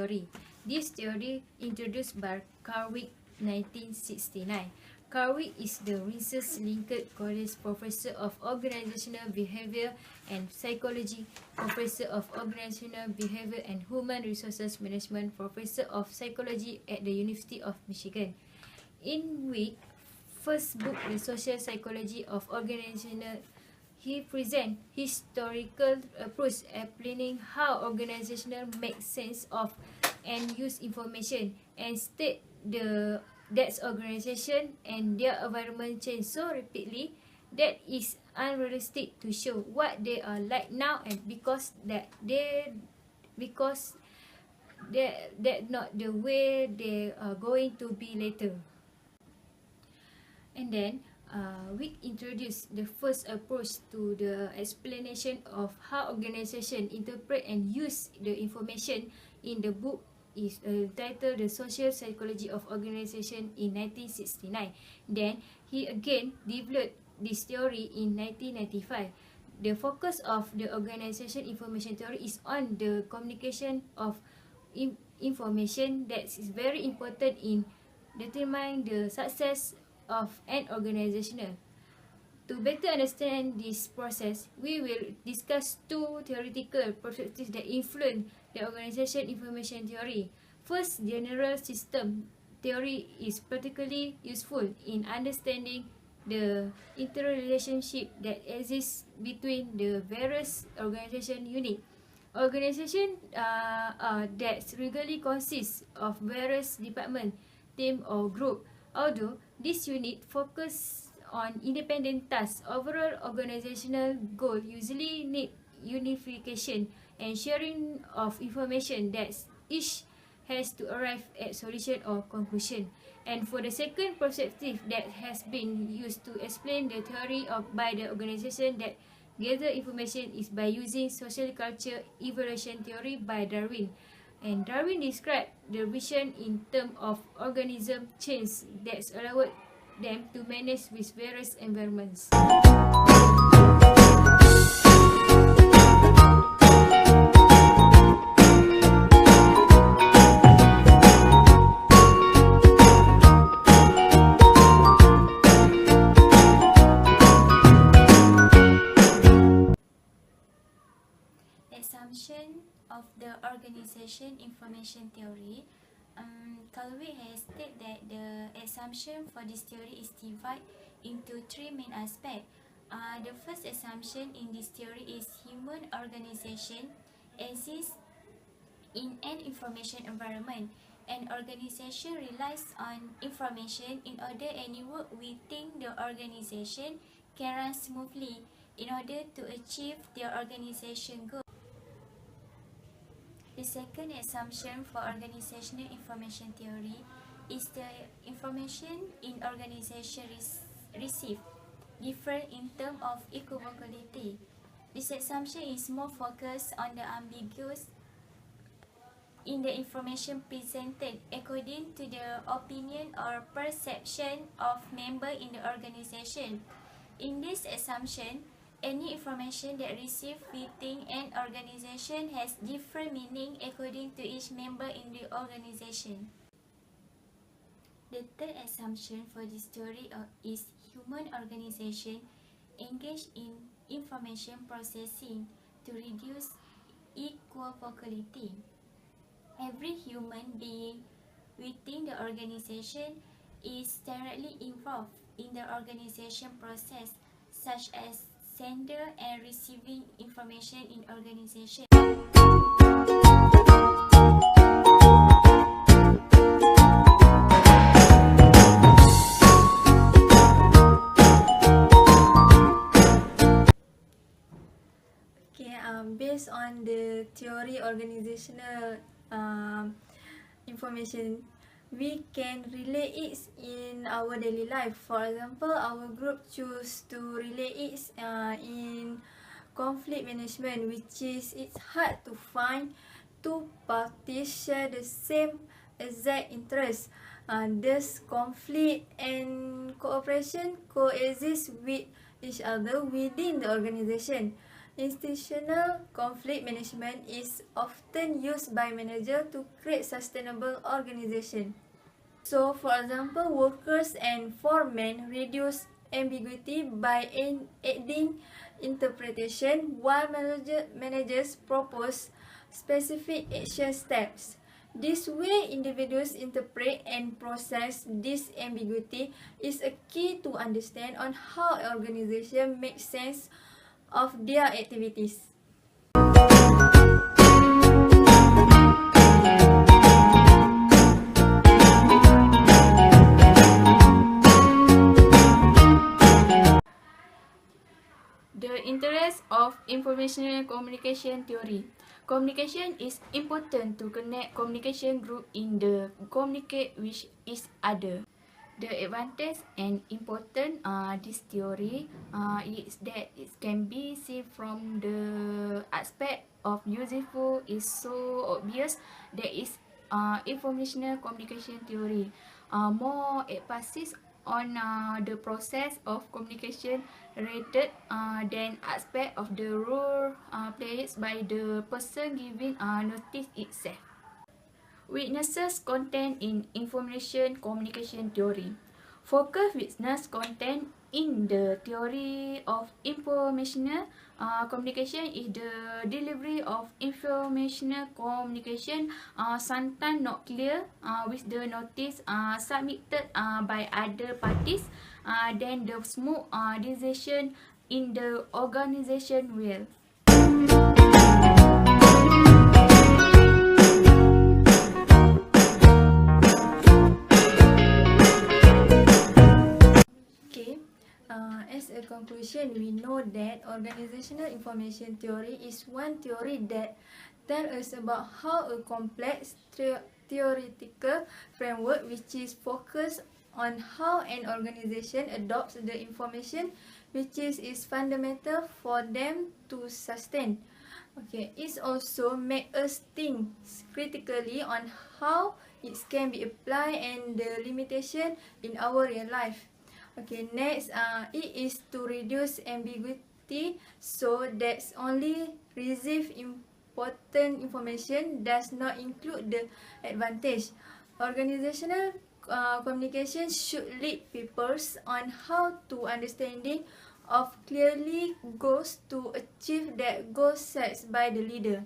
theory. This theory introduced by Carwick 1969. Carwick is the research-linked college professor of organizational behavior and psychology, professor of organizational behavior and human resources management, professor of psychology at the University of Michigan. In Wick's first book, The Social Psychology of Organizational, he presents historical approach explaining how organizations make sense of and use information, and state that organization and their environment change so rapidly that is unrealistic to show what they are like now, and because that not the way they are going to be later. And then we introduced the first approach to the explanation of how organizations interpret and use the information in the book is titled The Social Psychology of Organization in 1969. Then he again developed this theory in 1995. The focus of the organization information theory is on the communication of information that is very important in determining the success of an organization. To better understand this process, we will discuss two theoretical perspectives that influence the organization information theory. First, general system theory is particularly useful in understanding the interrelationship that exists between the various organization units. Organization that regularly consists of various departments, team or group. Although this unit focus on independent tasks, overall organizational goal usually need unification and sharing of information that each has to arrive at solution or conclusion. And for the second perspective that has been used to explain the theory by the organization that gather information is by using social culture evolution theory by Darwin. And Darwin described the vision in terms of organism change that allowed them to manage with various environments. Assumption of the organization information theory. Carwick has stated that the assumption for this theory is divided into three main aspects. The first assumption in this theory is human organization exists in an information environment. An organization relies on information in order any work within the organization can run smoothly in order to achieve their organization goal. The second assumption for organizational information theory is the information in organization received different in terms of equivocality. This assumption is more focused on the ambiguous in the information presented according to the opinion or perception of member in the organization. In this assumption, any information that received within an organization has different meaning according to each member in the organization. The third assumption for this theory is human organization engage in information processing to reduce equivocality. Every human being within the organization is directly involved in the organization process, such as sender and receiving information in organization. Based on the theory organizational information, we can relate it in our daily life. For example, our group choose to relate it in conflict management, which is it's hard to find two parties share the same exact interest. Thus, conflict and cooperation coexist with each other within the organization. Institutional conflict management is often used by managers to create sustainable organization. So, for example, workers and foremen reduce ambiguity by adding interpretation, while managers propose specific action steps. This way, individuals interpret and process this ambiguity is a key to understand on how an organization makes sense of their activities. The interest of informational communication theory. Communication is important to connect communication group in the communicate with each other. The advantage and important this theory is that it can be seen from the aspect of useful is so obvious that is informational communication theory. More emphasis on the process of communication rather than aspect of the role played by the person giving notice itself. Witnesses content in information communication theory. Focus witness content in the theory of informational communication is the delivery of informational communication sometimes not clear with the notice submitted by other parties then the smooth decision in the organization will. As a conclusion, we know that organizational information theory is one theory that tells us about how a complex theoretical framework which is focused on how an organization adopts the information which is fundamental for them to sustain. It also makes us think critically on how it can be applied and the limitation in our real life. Next, it is to reduce ambiguity so that only receive important information does not include the advantage. Organizational communication should lead people on how to understanding of clearly goals to achieve that goal set by the leader.